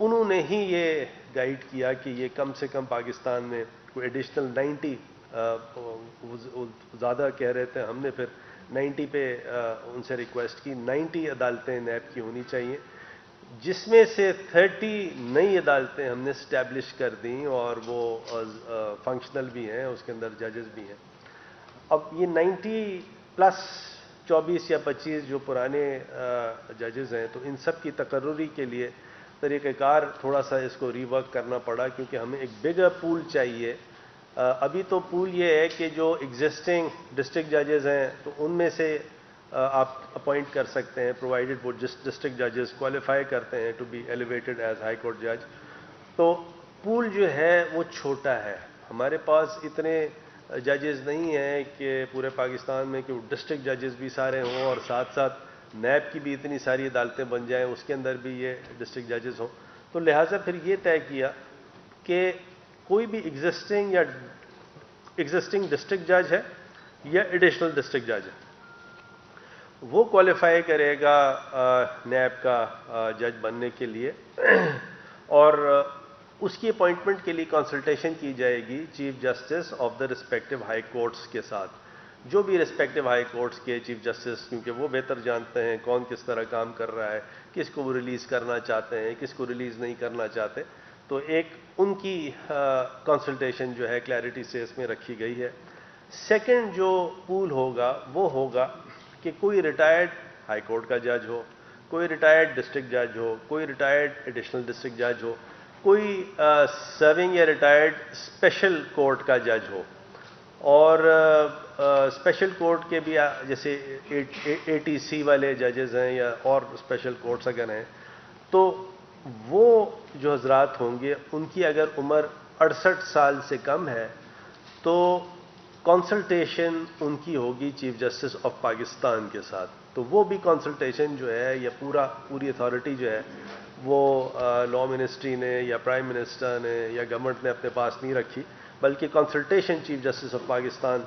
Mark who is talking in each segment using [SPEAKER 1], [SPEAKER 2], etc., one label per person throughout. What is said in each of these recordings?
[SPEAKER 1] انہوں نے ہی یہ گائیڈ کیا کہ یہ کم سے کم پاکستان میں کوئی ایڈیشنل 90 زیادہ کہہ رہے تھے، ہم نے پھر 90 پہ ان سے ریکویسٹ کی 90 عدالتیں نیب کی ہونی چاہیے، جس میں سے 30 نئی عدالتیں ہم نے اسٹیبلش کر دیں اور وہ فنکشنل بھی ہیں، اس کے اندر ججز بھی ہیں۔ اب یہ 90 پلس 24 یا 25 جو پرانے ججز ہیں، تو ان سب کی تقرری کے لیے طریقہ کار تھوڑا سا اس کو ری ورک کرنا پڑا، کیونکہ ہمیں ایک بگر پول چاہیے۔ ابھی تو پول یہ ہے کہ جو ایگزسٹنگ ڈسٹرکٹ ججز ہیں تو ان میں سے آپ اپوائنٹ کر سکتے ہیں، پرووائڈیڈ وہ ڈسٹرکٹ ججز کوالیفائی کرتے ہیں to be elevated as high court جج۔ تو پول جو ہے وہ چھوٹا ہے، ہمارے پاس اتنے ججز نہیں ہیں کہ پورے پاکستان میں کہ ڈسٹرکٹ ججز بھی سارے ہوں اور ساتھ ساتھ نیب کی بھی اتنی ساری عدالتیں بن جائیں، اس کے اندر بھی یہ ڈسٹرکٹ ججز ہوں۔ تو لہٰذا پھر یہ طے کیا کہ کوئی بھی ایگزسٹنگ ڈسٹرکٹ جج ہے یا ایڈیشنل ڈسٹرکٹ جج ہے، وہ کوالیفائی کرے گا نیب کا جج بننے کے لیے، اور اس کی اپوائنٹمنٹ کے لیے کنسلٹیشن کی جائے گی chief justice of the respective high courts کے ساتھ، جو بھی رسپیکٹو ہائی کورٹس کے چیف جسٹس، کیونکہ وہ بہتر جانتے ہیں کون کس طرح کام کر رہا ہے، کس کو وہ ریلیز کرنا چاہتے ہیں، کس کو ریلیز نہیں کرنا چاہتے، تو ایک ان کی کنسلٹیشن جو ہے کلیئرٹی سے اس میں رکھی گئی ہے۔ سیکنڈ جو پول ہوگا وہ ہوگا کہ کوئی ریٹائرڈ ہائی کورٹ کا جج ہو، کوئی ریٹائرڈ ڈسٹرکٹ جج ہو، کوئی ریٹائرڈ ایڈیشنل ڈسٹرکٹ جج ہو، کوئی سرونگ یا ریٹائرڈ اسپیشل کورٹ کا جج ہو، اور اسپیشل کورٹ کے بھی جیسے ATC والے ججز ہیں یا اور اسپیشل کورٹس اگر ہیں، تو وہ جو حضرات ہوں گے ان کی اگر عمر 68 سال سے کم ہے تو کنسلٹیشن ان کی ہوگی چیف جسٹس آف پاکستان کے ساتھ، تو وہ بھی کنسلٹیشن جو ہے یا پوری اتھارٹی جو ہے وہ لا منسٹری نے یا پرائم منسٹر نے یا گورنمنٹ نے اپنے پاس نہیں رکھی، بلکہ consultation chief justice of Pakistan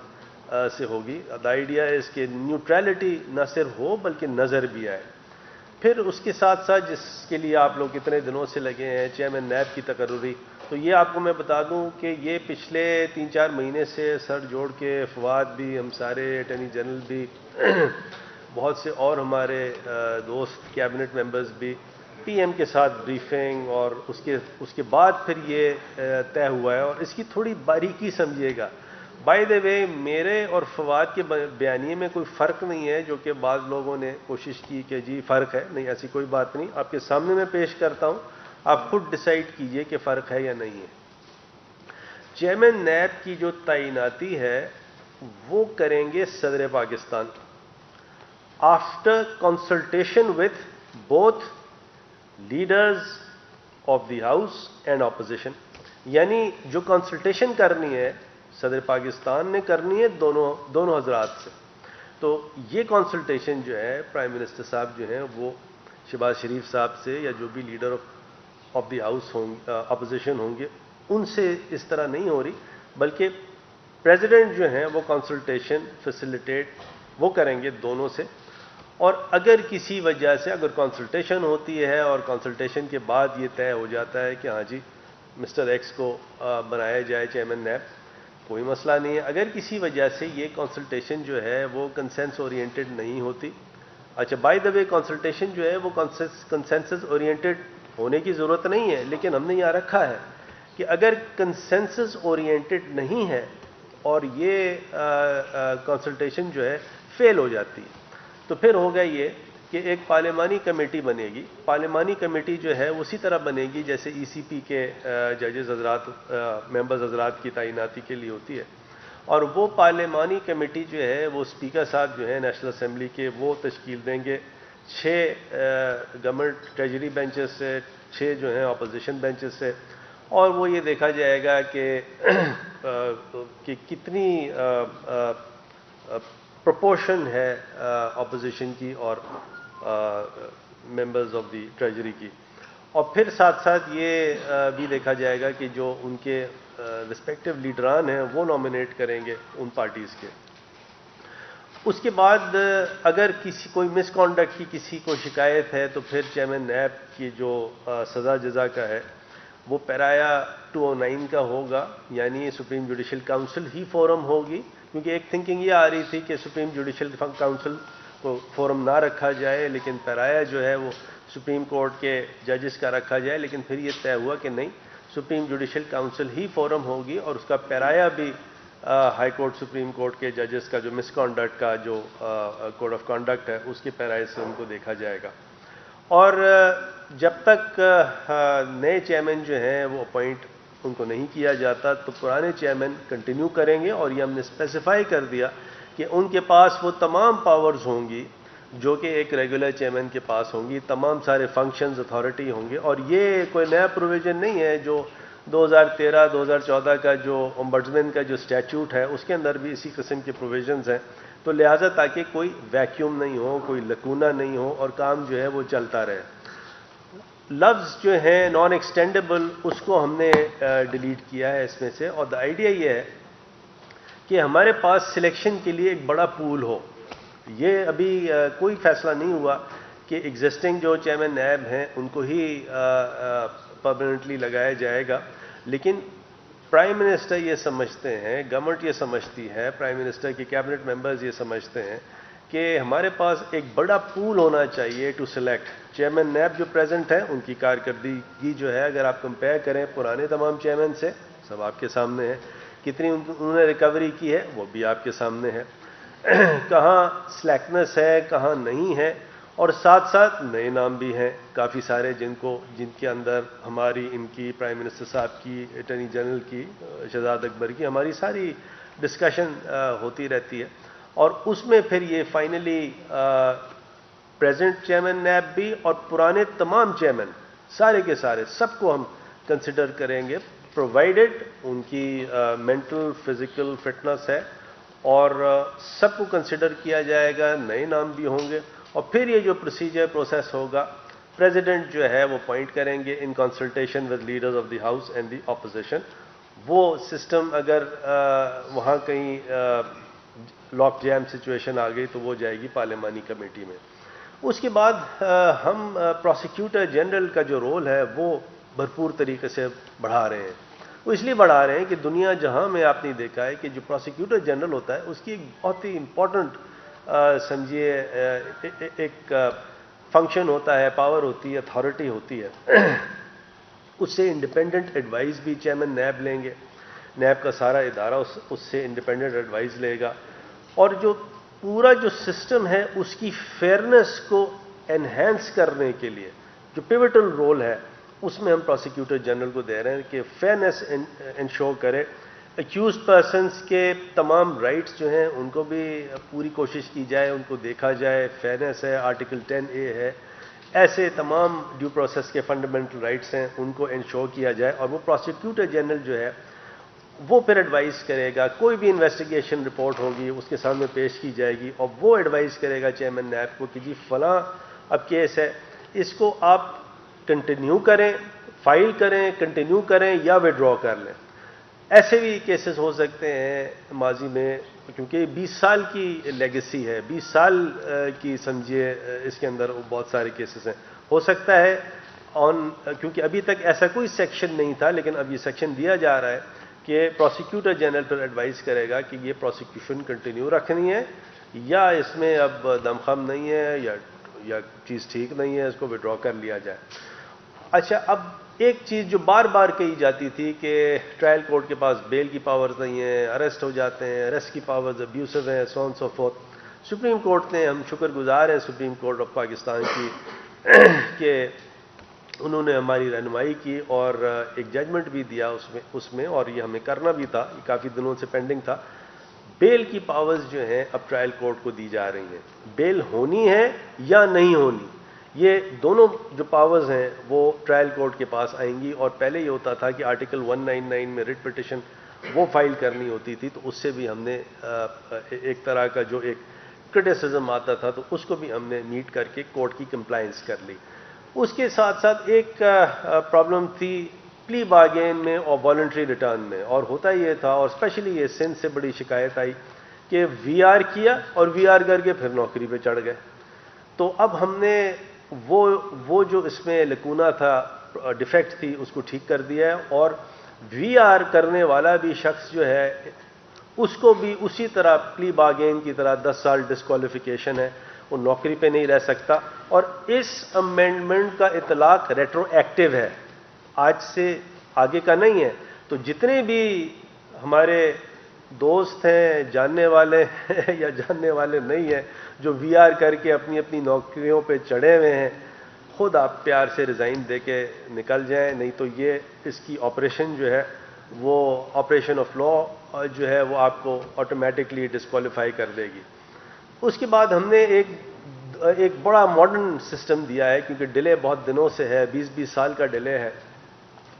[SPEAKER 1] سے ہوگی۔ دا آئیڈیا ہے اس کے نیوٹرلٹی نہ صرف ہو بلکہ نظر بھی آئے۔ پھر اس کے ساتھ ساتھ جس کے لیے آپ لوگ اتنے دنوں سے لگے ہیں چیئرمین نیب کی تقرری، تو یہ آپ کو میں بتا دوں کہ یہ پچھلے 3-4 مہینے سے سر جوڑ کے فواد بھی، ہم سارے اٹارنی جنرل بھی، بہت سے اور ہمارے دوست کیبنٹ ممبرز بھی پی ایم کے ساتھ بریفنگ، اور اس کے بعد پھر یہ طے ہوا ہے، اور اس کی تھوڑی باریکی سمجھیے گا۔ بائی دا وے میرے اور فواد کے بیانیے میں کوئی فرق نہیں ہے، جو کہ بعض لوگوں نے کوشش کی کہ جی فرق ہے، نہیں ایسی کوئی بات نہیں، آپ کے سامنے میں پیش کرتا ہوں، آپ خود ڈیسائیڈ کیجئے کہ فرق ہے یا نہیں ہے۔ چیئرمین نیب کی جو تعیناتی ہے وہ کریں گے صدر Pakistan, after consultation with both leaders of the house and opposition, یعنی جو کنسلٹیشن کرنی ہے صدر پاکستان نے کرنی ہے دونوں حضرات سے۔ تو یہ کنسلٹیشن جو ہے پرائم منسٹر صاحب جو ہیں وہ شہباز شریف صاحب سے یا جو بھی leader of the house opposition ہوں گے ان سے اس طرح نہیں ہو رہی، بلکہ پریزیڈنٹ جو ہیں وہ کنسلٹیشن فیسیلیٹیٹ وہ کریں گے دونوں سے، اور اگر کسی وجہ سے اگر کنسلٹیشن ہوتی ہے اور کنسلٹیشن کے بعد یہ طے ہو جاتا ہے کہ ہاں جی مسٹر ایکس کو بنایا جائے چیئرمین نیب، کوئی مسئلہ نہیں ہے۔ اگر کسی وجہ سے یہ کنسلٹیشن جو ہے وہ کنسنس اورینٹڈ نہیں ہوتی، اچھا بائی دا وے کنسلٹیشن جو ہے وہ کنسنسس اورینٹڈ ہونے کی ضرورت نہیں ہے، لیکن ہم نے یہاں رکھا ہے کہ اگر کنسنسس اورینٹڈ نہیں ہے اور یہ کنسلٹیشن جو ہے فیل ہو جاتی ہے، تو پھر ہوگا یہ کہ ایک پارلیمانی کمیٹی بنے گی۔ پارلیمانی کمیٹی جو ہے اسی طرح بنے گی جیسے ECP کے ججز حضرات ممبرز حضرات کی تعیناتی کے لیے ہوتی ہے، اور وہ پارلیمانی کمیٹی جو ہے وہ اسپیکر صاحب جو ہیں نیشنل اسمبلی کے وہ تشکیل دیں گے 6 گورنمنٹ ٹریجری بینچز سے، 6 جو ہیں اپوزیشن بینچز سے، اور وہ یہ دیکھا جائے گا کہ کتنی پروپورشن ہے اپوزیشن کی اور ممبرز آف دی ٹریجری کی، اور پھر ساتھ ساتھ یہ بھی دیکھا جائے گا کہ جو ان کے رسپیکٹو لیڈران ہیں وہ نامینیٹ کریں گے ان پارٹیز کے۔ اس کے بعد اگر کوئی مس کانڈکٹ کی کسی کو شکایت ہے تو پھر چیئرمین نیب کی جو سزا جزا کا ہے وہ پیرایا 209 کا ہوگا، یعنی سپریم جوڈیشل کاؤنسل ہی فورم ہوگی، کیونکہ ایک تھنکنگ یہ آ رہی تھی کہ سپریم جوڈیشل کاؤنسل کو فورم نہ رکھا جائے، لیکن پیرایا جو ہے وہ سپریم کورٹ کے ججز کا رکھا جائے، لیکن پھر یہ طے ہوا کہ نہیں، سپریم جوڈیشل کاؤنسل ہی فورم ہوگی اور اس کا پیرایا بھی ہائی کورٹ سپریم کورٹ کے ججز کا جو مس کانڈکٹ کا جو کوڈ آف کانڈکٹ ہے اس کے پیرائے سے ان کو دیکھا جائے گا۔ اور جب تک نئے چیئرمین جو ہیں وہ اپوائنٹ ان کو نہیں کیا جاتا تو پرانے چیئرمین کنٹینیو کریں گے، اور یہ ہم نے اسپیسیفائی کر دیا کہ ان کے پاس وہ تمام پاورز ہوں گی جو کہ ایک ریگولر چیئرمین کے پاس ہوں گی، تمام سارے فنکشنز اتھارٹی ہوں گے، اور یہ کوئی نیا پروویژن نہیں ہے، جو 2013-2014 کا جو امبڈسمین کا جو اسٹیچوٹ ہے اس کے اندر بھی اسی قسم کے پروویژنز ہیں، تو لہٰذا تاکہ کوئی ویکیوم نہیں ہو، کوئی لکونہ نہیں ہو اور کام جو ہے وہ چلتا رہے۔ لفظ جو ہیں نان ایکسٹینڈیبل اس کو ہم نے ڈیلیٹ کیا ہے اس میں سے، اور آئیڈیا یہ ہے کہ ہمارے پاس سلیکشن کے لیے ایک بڑا پول ہو۔ یہ ابھی کوئی فیصلہ نہیں ہوا کہ ایگزسٹنگ جو چیئرمین نیب ہیں ان کو ہی پرماننٹلی لگایا جائے گا، لیکن پرائم منسٹر یہ سمجھتے ہیں، گورنمنٹ یہ سمجھتی ہے، پرائم منسٹر کے کیبنٹ ممبرز یہ سمجھتے ہیں کہ ہمارے پاس ایک بڑا پول ہونا چاہیے ٹو سلیکٹ چیئرمین نیب جو پریزنٹ ہے ان کی کارکردگی جو ہے اگر آپ کمپیئر کریں پرانے تمام چیئرمین سے، سب آپ کے سامنے ہے، کتنی انہوں نے ریکوری کی ہے وہ بھی آپ کے سامنے ہے، کہاں سلیکنس ہے کہاں نہیں ہے، اور ساتھ ساتھ نئے نام بھی ہیں کافی سارے جن کے اندر ہماری ان کی پرائم منسٹر صاحب کی، اٹارنی جنرل کی، شہزاد اکبر کی، ہماری ساری ڈسکشن ہوتی رہتی ہے، اور اس میں پھر یہ فائنلی پریزنٹ چیئرمین نیب بھی اور پرانے تمام چیئرمین سارے کے سارے سب کو ہم کنسیڈر کریں گے، پرووائڈڈ ان کی مینٹل فزیکل فٹنس ہے، اور سب کو کنسیڈر کیا جائے گا، نئے نام بھی ہوں گے، اور پھر یہ جو پروسیجر پروسیس ہوگا پریزیڈنٹ جو ہے وہ اپوائنٹ کریں گے in consultation with leaders of the house and the opposition. وہ سسٹم اگر وہاں کہیں لاک جیم سچویشن آ گئی تو وہ جائے گی پارلیمانی کمیٹی میں۔ اس کے بعد ہم پروسیکیوٹر جنرل کا جو رول ہے وہ بھرپور طریقے سے بڑھا رہے ہیں۔ وہ اس لیے بڑھا رہے ہیں کہ دنیا جہاں میں آپ نے دیکھا ہے کہ جو پروسیکیوٹر جنرل ہوتا ہے اس کی ایک بہت ہی امپورٹنٹ سمجھیے ایک فنکشن ہوتا ہے، پاور ہوتی ہے، اتھارٹی ہوتی ہے، اس سے انڈیپینڈنٹ ایڈوائز بھی چیئرمین نیب لیں گے، نیب کا سارا ادارہ اس سے انڈیپینڈنٹ ایڈوائز لے گا، اور جو پورا جو سسٹم ہے اس کی فیئرنس کو انہینس کرنے کے لیے جو پیوٹل رول ہے اس میں ہم پروسیکیوٹر جنرل کو دے رہے ہیں کہ فیئرنس انشور کرے، ایکیوزڈ پرسنس کے تمام رائٹس جو ہیں ان کو بھی پوری کوشش کی جائے، ان کو دیکھا جائے، فیئرنس ہے، آرٹیکل 10A ہے، ایسے تمام ڈیو پروسیس کے فنڈامنٹل رائٹس ہیں ان کو انشور کیا جائے، اور وہ پروسیکیوٹر جنرل جو ہے وہ پھر ایڈوائز کرے گا، کوئی بھی انویسٹیگیشن رپورٹ ہوگی اس کے سامنے پیش کی جائے گی اور وہ ایڈوائز کرے گا چیئرمین نیب کو کہ جی فلاں اب کیس ہے، اس کو آپ کنٹینیو کریں، فائل کریں، کنٹینیو کریں یا وڈرا کر لیں۔ ایسے بھی کیسز ہو سکتے ہیں ماضی میں، کیونکہ 20 سال کی لیگیسی ہے، 20 سال کی سمجھیے اس کے اندر بہت سارے کیسز ہیں، ہو سکتا ہے کیونکہ ابھی تک ایسا کوئی سیکشن نہیں تھا لیکن اب یہ سیکشن دیا جا رہا ہے کہ پروسیکیوٹر جنرل پر ایڈوائز کرے گا کہ یہ پروسیکیوشن کنٹینیو رکھنی ہے یا اس میں اب دمخم نہیں ہے یا چیز ٹھیک نہیں ہے، اس کو وڈرا کر لیا جائے۔ اچھا، اب ایک چیز جو بار بار کہی جاتی تھی کہ ٹرائل کورٹ کے پاس بیل کی پاورز نہیں ہیں، اریسٹ ہو جاتے ہیں، اریسٹ کی پاورز ابیوسو ہیں، سو آن سو فورتھ، سپریم کورٹ نے، ہم شکر گزار ہیں سپریم کورٹ آف پاکستان کی کہ انہوں نے ہماری رہنمائی کی اور ایک ججمنٹ بھی دیا اس میں، اور یہ ہمیں کرنا بھی تھا، یہ کافی دنوں سے پینڈنگ تھا۔ بیل کی پاورز جو ہیں اب ٹرائل کورٹ کو دی جا رہی ہیں، بیل ہونی ہے یا نہیں ہونی، یہ دونوں جو پاورز ہیں وہ ٹرائل کورٹ کے پاس آئیں گی، اور پہلے یہ ہوتا تھا کہ آرٹیکل 199 میں ریٹ پٹیشن وہ فائل کرنی ہوتی تھی، تو اس سے بھی ہم نے ایک طرح کا جو ایک کرٹیسزم آتا تھا تو اس کو بھی ہم نے میٹ کر کے کورٹ کی کمپلائنس کر لی۔ اس کے ساتھ ساتھ ایک پرابلم تھی پلی بارگین میں اور والنٹری ریٹرن میں، اور ہوتا یہ تھا، اور اسپیشلی یہ سندھ سے بڑی شکایت آئی کہ وی آر کیا اور وی آر کر کے پھر نوکری پہ چڑھ گئے. تو اب ہم نے وہ جو اس میں لکونہ تھا, ڈیفیکٹ تھی, اس کو ٹھیک کر دیا ہے. اور وی آر کرنے والا بھی شخص جو ہے اس کو بھی اسی طرح پلی باگین کی طرح 10 سال ڈسکوالیفیکیشن ہے, وہ نوکری پہ نہیں رہ سکتا. اور اس امینڈمنٹ کا اطلاق ریٹرو ایکٹیو ہے, آج سے آگے کا نہیں ہے. تو جتنے بھی ہمارے دوست ہیں, جاننے والے ہیں یا جاننے والے نہیں ہیں, جو وی آر کر کے اپنی اپنی نوکریوں پہ چڑھے ہوئے ہیں, خود آپ پیار سے ریزائن دے کے نکل جائیں, نہیں تو یہ اس کی آپریشن جو ہے وہ آپریشن آف لا جو ہے وہ آپ کو آٹومیٹکلی ڈسکوالیفائی کر دے گی. اس کے بعد ہم نے ایک بڑا ماڈرن سسٹم دیا ہے, کیونکہ ڈیلے بہت دنوں سے ہے, 20 سال کا ڈیلے ہے.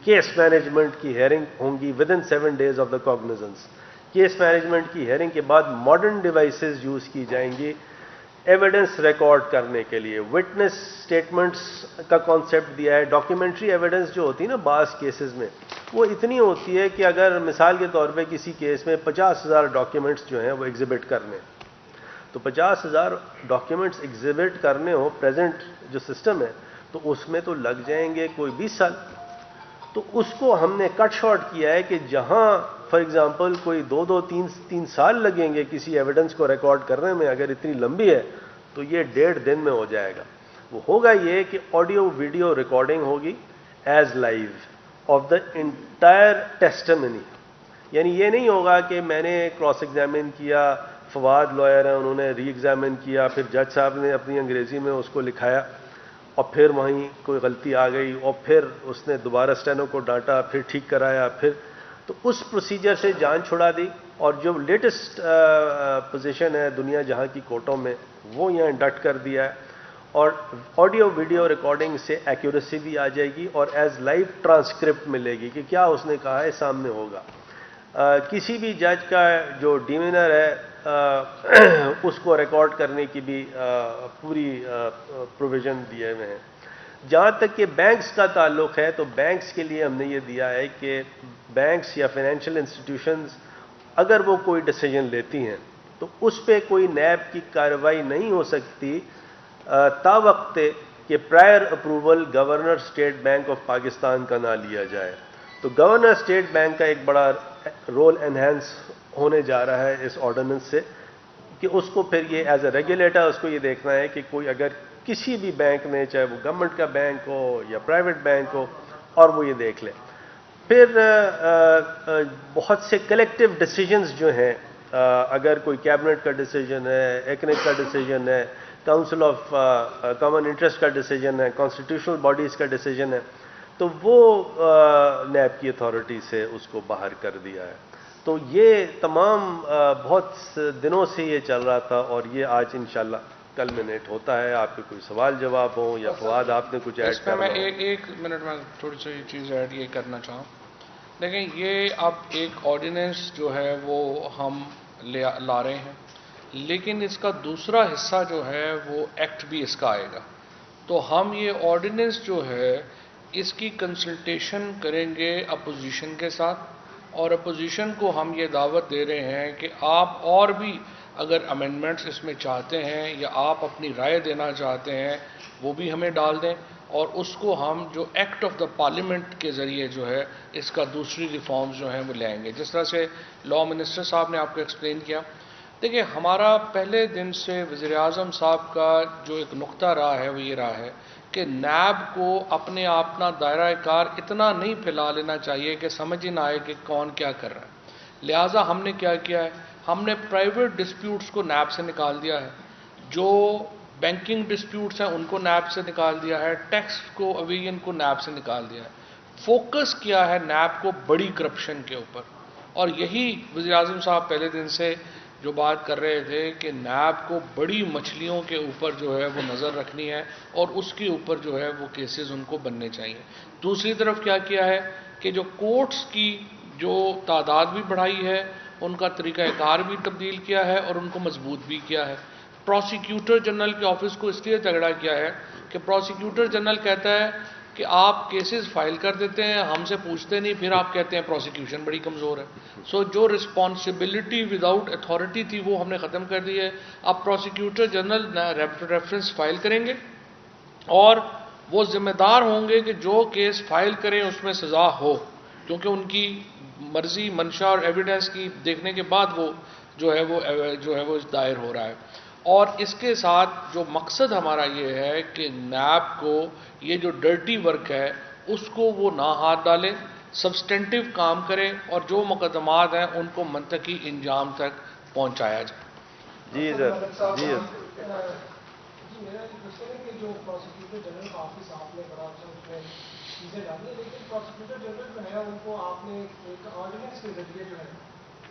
[SPEAKER 1] کیس مینجمنٹ کی ہیئرنگ ہوں گی with in 7 days of the cognizance. Case management کی ہیئرنگ کے بعد ماڈرن ڈیوائسز یوز کی جائیں گی ایویڈنس ریکارڈ کرنے کے لیے. وٹنس اسٹیٹمنٹس کا کانسیپٹ دیا ہے. ڈاکیومنٹری ایویڈنس جو ہوتی ہے نا بعض کیسز میں, وہ اتنی ہوتی ہے کہ اگر مثال کے طور پہ کسی کیس میں 50,000 ڈاکیومنٹس جو ہیں وہ ایگزیبٹ کرنے, تو 50,000 ڈاکیومنٹس ایگزیبٹ کرنے ہو پریزنٹ جو سسٹم ہے, تو اس میں تو لگ جائیں گے کوئی 20 سال. تو اس کو ہم نے کٹ شارٹ کیا ہے کہ جہاں فار ایگزامپل کوئی 2-3 سال لگیں گے کسی ایویڈنس کو ریکارڈ کرنے میں, اگر اتنی لمبی ہے تو یہ 1.5 دن میں ہو جائے گا. وہ ہوگا یہ کہ آڈیو ویڈیو ریکارڈنگ ہوگی as live of the entire testimony. یعنی یہ نہیں ہوگا کہ میں نے کراس ایگزامن کیا, فواد لائر ہیں انہوں نے ری ایگزامن کیا, پھر جج صاحب نے اپنی انگریزی میں اس کو لکھایا اور پھر وہیں کوئی غلطی آ گئی اور پھر اس نے دوبارہ اسٹینو کو ڈانٹا, پھر ٹھیک کرایا, پھر تو اس پروسیجر سے جان چھڑا دی. اور جو لیٹسٹ پوزیشن ہے دنیا جہاں کی کورٹوں میں, وہ یہاں انڈکٹ کر دیا ہے. اور آڈیو ویڈیو ریکارڈنگ سے ایکیوریسی بھی آ جائے گی اور ایز لائیو ٹرانسکرپٹ ملے گی کہ کیا اس نے کہا ہے سامنے ہوگا. کسی بھی جج کا جو ڈیمینر ہے اس کو ریکارڈ کرنے کی بھی پوری پروویژن دیے ہوئے ہیں. جہاں تک کہ بینکس کا تعلق ہے, تو بینکس کے لیے ہم نے یہ دیا ہے کہ بینکس یا فائنینشیل انسٹیٹیوشنز اگر وہ کوئی ڈیسیجن لیتی ہیں تو اس پہ کوئی نیب کی کارروائی نہیں ہو سکتی تا وقت کہ prior approval governor state bank of Pakistan کا نہ لیا جائے. تو گورنر اسٹیٹ بینک کا ایک بڑا رول انہینس ہونے جا رہا ہے اس آرڈیننس سے, کہ اس کو پھر یہ ایز اے ریگولیٹر اس کو یہ دیکھنا ہے کہ کوئی اگر کسی بھی بینک نے, چاہے وہ گورنمنٹ کا بینک ہو یا پرائیویٹ بینک ہو, اور وہ یہ دیکھ لے. پھر بہت سے کلیکٹیو ڈیسیجنز جو ہیں, اگر کوئی کیبنٹ کا ڈیسیجن ہے, ایکنک کا ڈیسیجن ہے, کاؤنسل آف کامن انٹرسٹ کا ڈیسیجن ہے, کانسٹیٹیوشنل باڈیز کا ڈیسیجن ہے, تو وہ نیب کی اتھارٹی سے اس کو باہر کر دیا ہے. تو یہ تمام بہت دنوں سے یہ چل رہا تھا اور یہ آج انشاءاللہ کلمینیٹ ہوتا ہے. آپ کے کوئی سوال جواب ہوں یا فواد آپ نے کچھ ایڈ کرنا ہو.
[SPEAKER 2] میں ایک منٹ میں تھوڑی سی چیز ایڈ یہ کرنا چاہوں. دیکھیں, یہ اب ایک آرڈیننس جو ہے وہ ہم لا رہے ہیں, لیکن اس کا دوسرا حصہ جو ہے وہ ایکٹ بھی اس کا آئے گا. تو ہم یہ آرڈیننس جو ہے اس کی کنسلٹیشن کریں گے اپوزیشن کے ساتھ, اور اپوزیشن کو ہم یہ دعوت دے رہے ہیں کہ آپ اور بھی اگر امینڈمنٹس اس میں چاہتے ہیں یا آپ اپنی رائے دینا چاہتے ہیں وہ بھی ہمیں ڈال دیں, اور اس کو ہم جو ایکٹ آف دا پارلیمنٹ کے ذریعے جو ہے اس کا دوسری ریفارمز جو ہیں وہ لیں گے. جس طرح سے لا منسٹر صاحب نے آپ کو ایکسپلین کیا. دیکھیں, ہمارا پہلے دن سے وزیر اعظم صاحب کا جو ایک نقطہ رہا ہے وہ یہ رہا ہے کہ نیب کو اپنے اپنا دائرہ کار اتنا نہیں پھیلا لینا چاہیے کہ سمجھ ہی نہ آئے کہ کون کیا کر رہا ہے. لہٰذا ہم نے کیا کیا ہے, ہم نے پرائیویٹ ڈسپیوٹس کو نیب سے نکال دیا ہے, جو بینکنگ ڈسپیوٹس ہیں ان کو نیب سے نکال دیا ہے, ٹیکس کو اویژن کو نیب سے نکال دیا ہے. فوکس کیا ہے نیب کو بڑی کرپشن کے اوپر, اور یہی وزیر اعظم صاحب پہلے دن سے جو بات کر رہے تھے کہ نیب کو بڑی مچھلیوں کے اوپر جو ہے وہ نظر رکھنی ہے اور اس کے اوپر جو ہے وہ کیسز ان کو بننے چاہیے. دوسری طرف کیا کیا ہے کہ جو کورٹس کی جو تعداد بھی بڑھائی ہے, ان کا طریقہ کار بھی تبدیل کیا ہے اور ان کو مضبوط بھی کیا ہے. پروسیکیوٹر جنرل کے آفس کو اس لیے تگڑا کیا ہے کہ پروسیکیوٹر جنرل کہتا ہے کہ آپ کیسز فائل کر دیتے ہیں, ہم سے پوچھتے نہیں, پھر آپ کہتے ہیں پروسیکیوشن بڑی کمزور ہے. سو جو رسپانسبلٹی وداؤٹ اتھارٹی تھی وہ ہم نے ختم کر دی ہے. اب پروسیکیوٹر جنرل ریفرنس فائل کریں گے اور وہ ذمہ دار ہوں گے کہ جو کیس فائل کریں اس میں سزا ہو, کیونکہ ان کی مرضی, منشا اور ایویڈنس کی دیکھنے کے بعد وہ جو ہے وہ دائر ہو رہا ہے. اور اس کے ساتھ جو مقصد ہمارا یہ ہے کہ نیب کو یہ جو ڈرٹی ورک ہے اس کو وہ نہ ہاتھ ڈالے, سبسٹینٹیو کام کرے اور جو مقدمات ہیں ان کو منطقی انجام تک پہنچایا جائے.
[SPEAKER 1] جی سر. جی
[SPEAKER 3] میرا یہ کوشچن ہے کہ جو پروسیکیوٹر جنرل کا آفس آپ نے بڑا اچھا اس میں چیزیں ڈالی ہیں, لیکن پروسیکیوٹر جنرل جو ہے ان کو آپ نے ایک آرڈیننس کے ذریعے جو ہے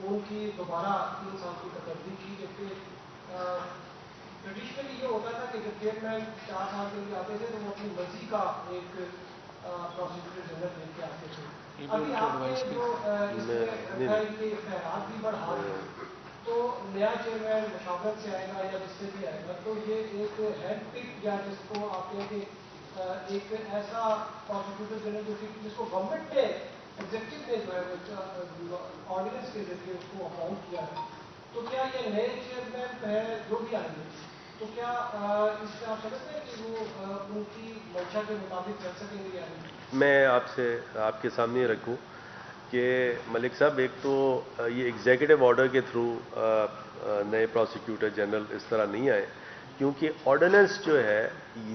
[SPEAKER 3] ان کی دوبارہ 3 سال کی تبدیلی کی, جبکہ ٹریڈیشنلی یہ ہوتا تھا کہ جب چیئرمین 4 سال کے لیے آتے تھے تو وہ اپنی مرضی کا ایک پروسیکیوٹر جنرل لے کے آتے تھے. ابھی آپ نے جو اس میں اختیارات بھی بڑھا رہے ہیں تو نیا چیئرمین مشاورت سے آئے گا یا جس سے بھی آئے گا تو یہ ایک ہینڈ پک یا جس کو آپ کہیں کہ ایک ایسا پروسیکیوٹر جنرل جس کو گورنمنٹ نے ایگزیکٹو نے جو ہے آرڈیننس کے ذریعے اس کو اپاؤنٹ کیا ہے, تو کیا یہ نئے چیئرمین ہے جو بھی آئیں گے تو کیا اس سے آپ سمجھتے ہیں کہ وہ ان کی منشا کے مطابق چل سکیں گے یا نہیں؟
[SPEAKER 1] میں آپ کے سامنے رکھوں کہ ملک صاحب, ایک تو یہ ایگزیکٹو آرڈر کے تھرو نئے پروسیکیوٹر جنرل اس طرح نہیں آئے, کیونکہ آرڈیننس جو ہے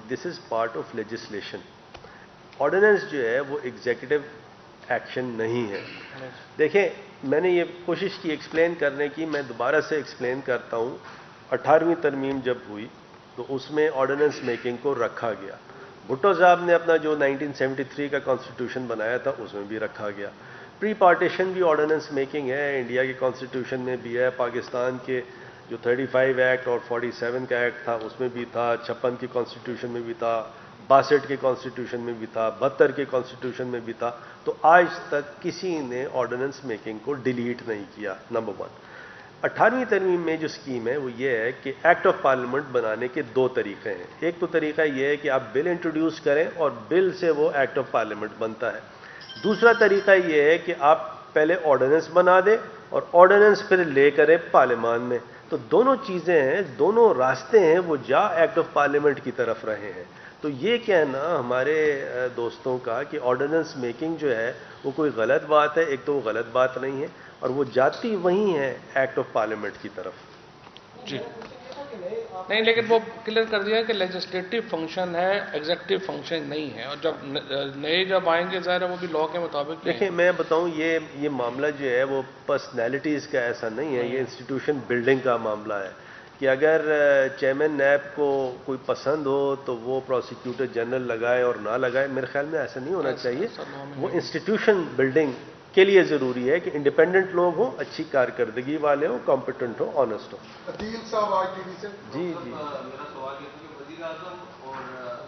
[SPEAKER 1] this is part of legislation. Ordinance جو ہے وہ ایگزیکٹو ایکشن نہیں ہے. دیکھیں, میں نے یہ کوشش کی ایکسپلین کرنے کی, میں دوبارہ سے ایکسپلین کرتا ہوں. 18ویں ترمیم جب ہوئی تو اس میں آرڈیننس میکنگ کو رکھا گیا. بھٹو صاحب نے اپنا جو 1973 کا کانسٹیٹیوشن بنایا تھا اس میں بھی رکھا گیا. پری پارٹیشن بھی آرڈیننس میکنگ ہے, انڈیا کے کانسٹیٹیوشن میں بھی ہے, پاکستان کے جو 35 ایکٹ اور 47 کا ایکٹ تھا اس میں بھی تھا, 56 کے کانسٹیٹیوشن میں بھی تھا, 62 کے کانسٹیٹیوشن میں بھی تھا, 72 کے کانسٹیٹیوشن میں بھی تھا. تو آج تک کسی نے آرڈیننس میکنگ کو ڈیلیٹ نہیں کیا. نمبر 1. 18ویں ترمیم میں جو اسکیم ہے وہ یہ ہے کہ ایکٹ آف پارلیمنٹ بنانے کے 2 طریقے ہیں. ایک تو طریقہ یہ ہے کہ آپ بل انٹروڈیوس کریں اور بل سے وہ ایکٹ آف پارلیمنٹ بنتا ہے. دوسرا طریقہ یہ ہے کہ آپ پہلے آرڈیننس بنا دیں اور آرڈیننس پھر لے کریں پارلیمان میں. تو دونوں چیزیں ہیں, دونوں راستے ہیں وہ جا ایکٹ آف پارلیمنٹ کی طرف رہے ہیں. تو یہ کہنا ہمارے دوستوں کا کہ آرڈیننس میکنگ جو ہے وہ کوئی غلط بات ہے, ایک تو وہ غلط بات نہیں ہے اور وہ جاتی وہیں ہے ایکٹ آف پارلیمنٹ کی طرف.
[SPEAKER 2] جی نہیں, لیکن وہ کلیئر کر دیا کہ لیجسلیٹو فنکشن ہے, ایگزیکٹو فنکشن نہیں ہے, اور جب نئے جب آئیں گے ظاہر ہے وہ بھی لاء کے مطابق.
[SPEAKER 1] دیکھیں میں بتاؤں, یہ معاملہ جو ہے وہ پرسنالٹیز کا ایسا نہیں ہے, یہ انسٹیٹیوشن بلڈنگ کا معاملہ ہے کہ اگر چیئرمین نیب کو کوئی پسند ہو تو وہ پروسیکیوٹر جنرل لگائے اور نہ لگائے. میرے خیال میں ایسا نہیں ہونا چاہیے. وہ انسٹیٹیوشن بلڈنگ کے لیے ضروری ہے کہ انڈیپینڈنٹ لوگ ہوں, اچھی کارکردگی والے ہوں, کمپیٹنٹ ہوں, آنےسٹ ہوں.
[SPEAKER 4] عدیل صاحب آج ٹی وی سے.
[SPEAKER 1] جی جی.
[SPEAKER 5] میرا سوال یہ تھا کہ وزیر اعظم اور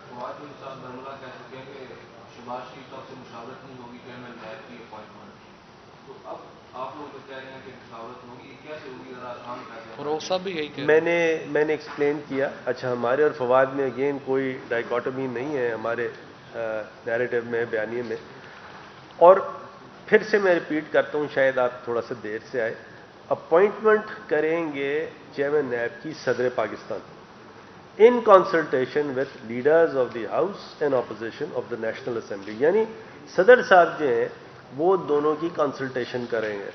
[SPEAKER 5] فواد صاحب برملہ کہہ چکے ہیں کہ شہباز شریف صاحب سے مشاورت نہیں ہوگی چیئرمین نیب کی اپوائنٹمنٹ. تو اب آپ لوگ کہہ رہے ہیں کہ مشاورت ہوگی, کیسے ہوگی, ذرا آسان کہتے ہیں.
[SPEAKER 2] فروغ صاحب بھی یہی کہہ
[SPEAKER 1] میں نے ایکسپلین کیا. اچھا, ہمارے اور فواد میں اگین کوئی ڈائیکاٹمی نہیں ہے ہمارے نیریٹو میں, بیانیے میں. اور پھر سے میں ریپیٹ کرتا ہوں, شاید آپ تھوڑا سا دیر سے آئے. اپوائنٹمنٹ کریں گے چیئرمین نیب کی صدر Pakistan in consultation with leaders of the house and opposition of the national assembly. یعنی صدر صاحب جو ہیں وہ دونوں کی کنسلٹیشن کریں گے,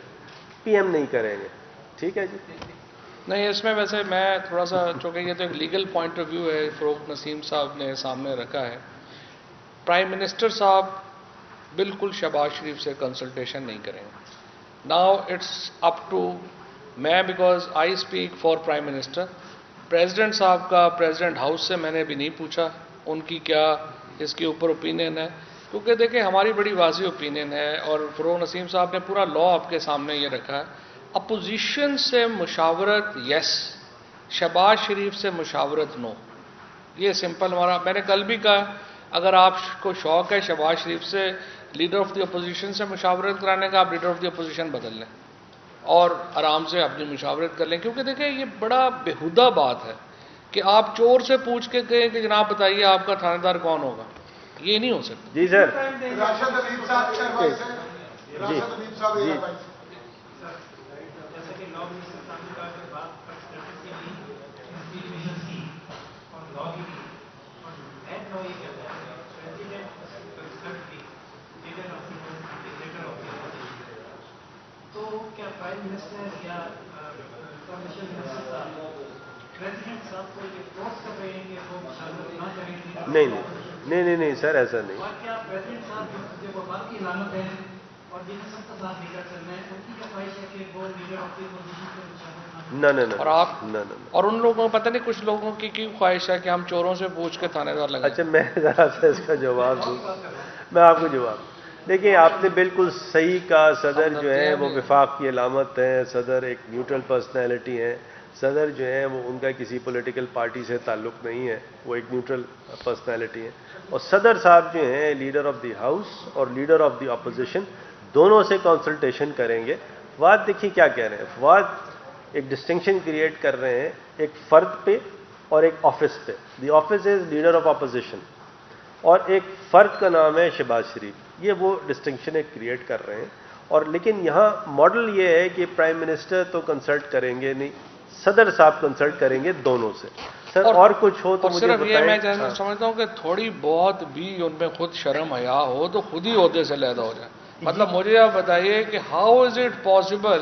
[SPEAKER 1] پی ایم نہیں کریں گے. ٹھیک ہے جی.
[SPEAKER 2] نہیں, اس میں ویسے میں تھوڑا سا, چونکہ یہ تو ایک لیگل پوائنٹ آف ویو ہے, فروغ نسیم صاحب نے سامنے رکھا ہے. پرائم منسٹر صاحب بالکل شہباز شریف سے کنسلٹیشن نہیں کریں گے. ناؤ اٹس اپ ٹو میں, because I speak for prime minister. President صاحب کا پریزیڈنٹ ہاؤس سے میں نے بھی نہیں پوچھا ان کی کیا اس کے اوپر اوپینین ہے, کیونکہ دیکھیں ہماری بڑی واضح اوپینین ہے, اور فروغ نسیم صاحب نے پورا لاء آپ کے سامنے یہ رکھا ہے. اپوزیشن سے مشاورت یس, شہباز شریف سے مشاورت نو. یہ سمپل ہمارا, میں نے کل بھی کہا اگر آپ کو شوق ہے شہباز شریف سے لیڈر آف دی اپوزیشن سے مشاورت کرانے کا, آپ لیڈر آف دی اپوزیشن بدل لیں اور آرام سے اپنی مشاورت کر لیں. کیونکہ دیکھیں یہ بڑا بےہودہ بات ہے کہ آپ چور سے پوچھ کے کہیں کہ جناب بتائیے آپ کا تھانے دار کون ہوگا. یہ نہیں ہو سکتا.
[SPEAKER 1] جی سر.
[SPEAKER 4] راشد حبیب صاحب چیئرمین سے. راشد حبیب صاحب
[SPEAKER 1] جی.
[SPEAKER 6] جیسا کہ لا منسٹر صاحب نے کہا کہ بات پرسنالٹی کی انسٹیٹیوشنز کی اور لا کی اور نیٹ لا یہ کہتا ہے president consult the leader of the leader of the opposition. تو کیا پرائم منسٹر یا انفارمیشن منسٹر صاحب پریزیڈنٹ صاحب کو یہ فورس کر رہے ہیں کہ وہ مشاورت نہ کریں؟
[SPEAKER 1] نہیں سر ایسا نہیں.
[SPEAKER 6] اور کیا پریزیڈنٹ صاحب جو وبال کی علامت ہے اور جن سب کا ساتھ نہیں کر سکتے ہیں ان کی کیا خواہش ہے کہ وہ لیڈر آف دی اپوزیشن کو مشاورت نہ کریں؟
[SPEAKER 2] اور آپ اور ان لوگوں کو پتہ نہیں کچھ لوگوں کی خواہش ہے کہ ہم چوروں سے پوچھ کے تھانے دار لگائیں.
[SPEAKER 1] اچھا میں ذرا سے اس کا جواب دوں. میں آپ کو جواب دیکھیں آپ نے بالکل صحیح کہا. صدر جو ہے وہ وفاق کی علامت ہے. صدر ایک نیوٹرل پرسنالٹی ہے. صدر جو ہے وہ ان کا کسی پولیٹیکل پارٹی سے تعلق نہیں ہے. وہ ایک نیوٹرل پرسنالٹی ہے. اور صدر صاحب جو ہیں لیڈر آف دی ہاؤس اور لیڈر آف دی اپوزیشن دونوں سے کنسلٹیشن کریں گے. فواد دیکھیے کیا کہہ رہے ہیں. فواد ایک ڈسٹنکشن کریٹ کر رہے ہیں ایک فرد پہ اور ایک آفس پہ. The office is leader of opposition اور ایک فرد کا نام ہے شہباز شریف. یہ وہ ڈسٹنکشن ایک کریٹ کر رہے ہیں. اور لیکن یہاں ماڈل یہ ہے کہ پرائم منسٹر تو کنسلٹ کریں گے نہیں, صدر صاحب کنسلٹ کریں گے دونوں سے. سر اور کچھ ہو تو مجھے
[SPEAKER 2] صرف یہ میں
[SPEAKER 1] بتائیں.
[SPEAKER 2] سمجھتا ہوں کہ تھوڑی بہت بھی ان میں خود شرم حیا ہو تو خود ہی عہدے سے علیحدہ ہو جائے. مطلب مجھے آپ بتائیے کہ ہاؤ از اٹ پاسبل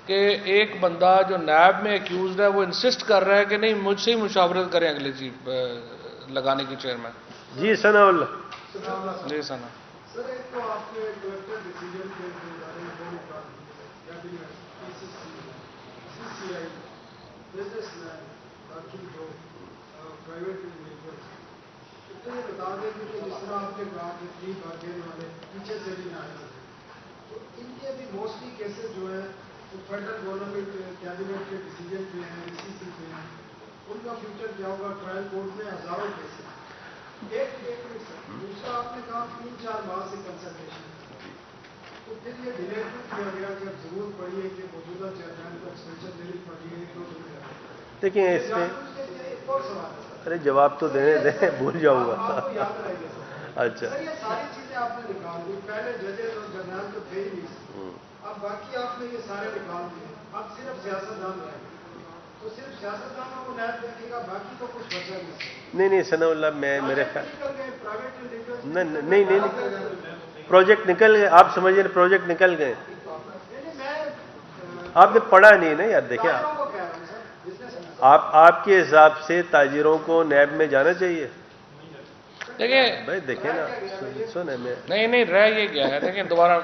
[SPEAKER 2] کہ ایک بندہ جو نیب میں ایکیوزڈ ہے وہ انسسٹ کر رہا ہے کہ نہیں مجھ سے ہی مشاورت کریں اگلی چیف لگانے کی چیئرمین.
[SPEAKER 1] جی ثناء اللہ.
[SPEAKER 2] جی ثنا.
[SPEAKER 3] سر ایک تو آپ کے کلیکٹر ڈیسیجن کے بزنس مین باقی جو پرائیویٹ انڈیویجولس اتنے بتا دیں کہ جس طرح آپ نے کہا کہ 3 بارگین والے پیچھے سے بھی نہ آئے سکتے, تو ان کے بھی موسٹلی کیسز جو ہیں وہ فیڈرل گورنمنٹ کیبنٹ کے ڈیسیجن پہ ہیں, سی پہ ہیں. ان کا فیوچر کیا ہوگا؟ ٹرائل کورٹ میں ہزاروں کیسز. ایک منٹ سر. دوسرا آپ نے کہا 3-4 ماہ سے کنسلٹیشن, تو پھر یہ ڈیلے کیا گیا کہ اب ضرورت پڑی ہے کہ موجودہ چیئرمین کو ایکسٹینشن دینی پڑی ہے.
[SPEAKER 1] دیکھیں اس میں ارے جواب تو دینے دیں, بھول جاؤں گا. اچھا
[SPEAKER 3] یہ ساری چیزیں آپ نے نکال دی. پہلے ججز اور جرنیل تو تھے ہی نہیں, اب باقی آپ نے یہ سارے نکال دیے. اب صرف سیاستدان رہے, تو صرف سیاستدانوں کو نیب دیکھے گا, باقی تو کچھ بچا نہیں.
[SPEAKER 1] نہیں ثناء اللہ میں میرے خیال نہیں پروجیکٹ نکل گئے. آپ سمجھیے پروجیکٹ نکل گئے. آپ نے پڑھا نہیں نا یار. دیکھیں آپ کے حساب سے تاجروں کو نیب میں جانا چاہیے.
[SPEAKER 2] دیکھیں
[SPEAKER 1] بھائی دیکھیں نا سنیں میں
[SPEAKER 2] نہیں رہ یہ کیا ہے. دیکھیں دوبارہ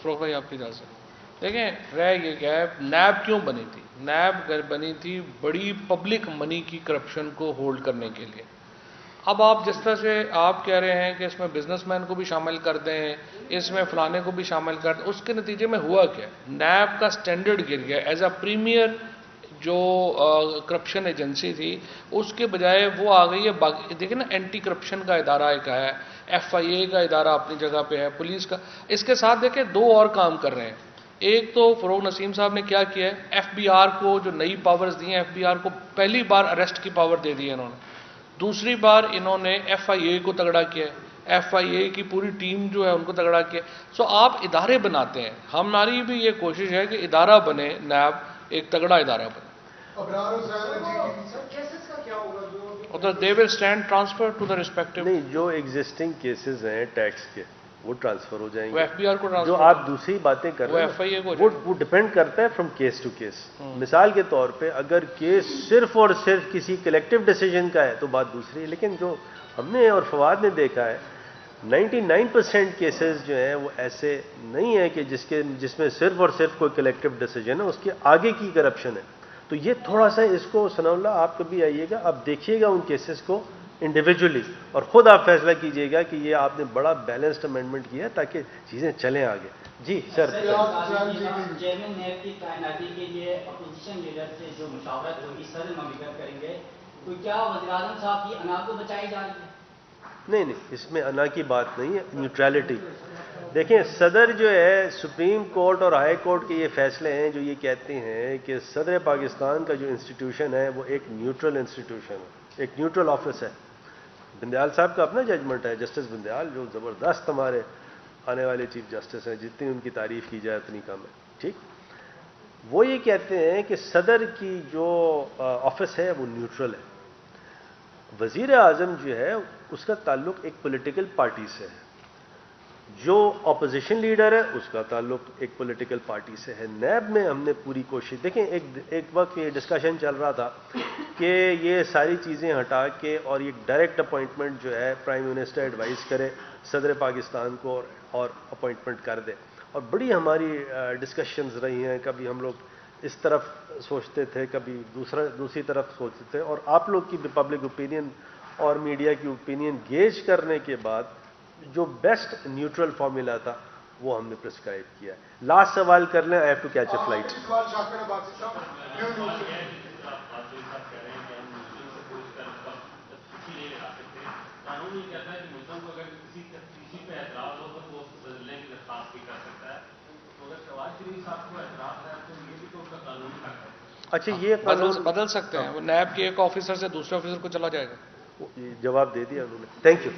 [SPEAKER 2] فروخ بھائی آپ کی اجازت. دیکھیں رہ یہ کیا ہے. نیب کیوں بنی تھی؟ نیب بنی تھی بڑی پبلک منی کی کرپشن کو ہولڈ کرنے کے لیے. اب آپ جس طرح سے آپ کہہ رہے ہیں کہ اس میں بزنس مین کو بھی شامل کر دیں, اس میں فلانے کو بھی شامل کر دیں, اس کے نتیجے میں ہوا کیا؟ نیب کا سٹینڈرڈ گر گیا. ایز اے پریمیئر جو کرپشن ایجنسی تھی اس کے بجائے وہ آ گئی ہے. دیکھیں نا اینٹی کرپشن کا ادارہ ایک ہے, FIA کا ادارہ اپنی جگہ پہ ہے, پولیس کا. اس کے ساتھ دیکھیں 2 اور کام کر رہے ہیں. ایک تو فروغ نسیم صاحب نے کیا کیا ہے, FBR کو جو نئی پاورز دی ہیں, FBR کو پہلی بار اریسٹ کی پاور دے دی ہے انہوں نے. دوسری بار انہوں نے FIA کو تگڑا کیا ہے, FIA کی پوری ٹیم جو ہے ان کو تگڑا کیا. سو آپ ادارے بناتے ہیں. ہماری بھی یہ کوشش ہے کہ ادارہ بنے, نیب ایک تگڑا ادارہ بنے. They will stand transfer to the respective.
[SPEAKER 1] نہیں جو ایگزسٹنگ کیسز ہیں ٹیکس کے وہ ٹرانسفر ہو جائیں
[SPEAKER 2] وہ
[SPEAKER 1] گے.
[SPEAKER 2] FBR کو ٹرانسفر.
[SPEAKER 1] جو آپ دوسری باتیں کر رہے
[SPEAKER 2] FIA کو
[SPEAKER 1] ہیں وہ ڈپینڈ کرتا ہے فرام کیس ٹو کیس. مثال کے طور پہ اگر کیس صرف اور صرف کسی کلیکٹو ڈیسیجن کا ہے تو بات دوسری ہے. لیکن جو ہم نے اور فواد نے دیکھا ہے 99% کیسز جو ہیں وہ ایسے نہیں ہیں کہ جس میں صرف اور صرف کوئی کلیکٹو ڈیسیجن ہے, اس کے آگے کی کرپشن ہے. تو یہ تھوڑا سا اس کو ثناء اللہ آپ کبھی آئیے گا, آپ دیکھیے گا ان کیسز کو انڈیویجولی اور خود آپ فیصلہ کیجئے گا کہ یہ آپ نے بڑا بیلنسڈ امینڈمنٹ کیا ہے تاکہ چیزیں چلیں آگے. جی سر.
[SPEAKER 7] چیئرمین نیب کی تعیناتی کے لیے اپوزیشن لیڈر سے جو مشاورت ہوگی صدر مملکت کریں گے, تو کیا وزیر اعظم صاحب کی انا کو بچائی جا رہی ہے؟
[SPEAKER 1] نہیں اس میں انا کی بات نہیں ہے, نیوٹرلٹی. دیکھیں صدر جو ہے سپریم کورٹ اور ہائی کورٹ کے یہ فیصلے ہیں جو یہ کہتے ہیں کہ صدر پاکستان کا جو انسٹیٹیوشن ہے وہ ایک نیوٹرل انسٹیٹیوشن ہے, ایک نیوٹرل آفس ہے. بندیال صاحب کا اپنا ججمنٹ ہے, جسٹس بندیال جو زبردست ہمارے آنے والے چیف جسٹس ہیں, جتنی ان کی تعریف کی جائے اتنی کم ہے. ٹھیک, وہ یہ کہتے ہیں کہ صدر کی جو آفس ہے وہ نیوٹرل ہے. وزیر اعظم جو ہے اس کا تعلق ایک پولیٹیکل پارٹی سے ہے, جو اپوزیشن لیڈر ہے اس کا تعلق ایک پولیٹیکل پارٹی سے ہے. نیب میں ہم نے پوری کوشش, دیکھیں ایک وقت یہ ڈسکشن چل رہا تھا کہ یہ ساری چیزیں ہٹا کے اور یہ ڈائریکٹ اپوائنٹمنٹ جو ہے پرائم منسٹر ایڈوائز کرے صدر پاکستان کو اور اپوائنٹمنٹ کر دے. اور بڑی ہماری ڈسکشنز رہی ہیں, کبھی ہم لوگ اس طرف سوچتے تھے, کبھی دوسری طرف سوچتے تھے, اور آپ لوگ کی پبلک اوپینین اور میڈیا کی اوپینین گیج کرنے کے بعد جو بیسٹ نیوٹرل فارمولا تھا وہ ہم نے پرسکرائب کیا ہے. لاسٹ سوال کر لیں, I have to catch a flight.
[SPEAKER 4] سوال شاکر عباسی صاحب, نیو نیوز.
[SPEAKER 8] قانون یہ کہتا ہے کہ ملزم کو اگر کسی پہ اعتراض ہو تو وہ بدلنے کی درخواست بھی کر سکتا ہے. تو اگر شہباز شریف صاحب کو اعتراض ہے تو یہ بھی تو ان کا قانونی حق ہے.
[SPEAKER 1] اچھا, یہ قانون
[SPEAKER 2] بدل سکتے ہیں, وہ نیب کے ایک آفیسر سے دوسرے آفیسر کو چلا جائے گا.
[SPEAKER 1] جواب دے دیا انہوں نے. Thank you.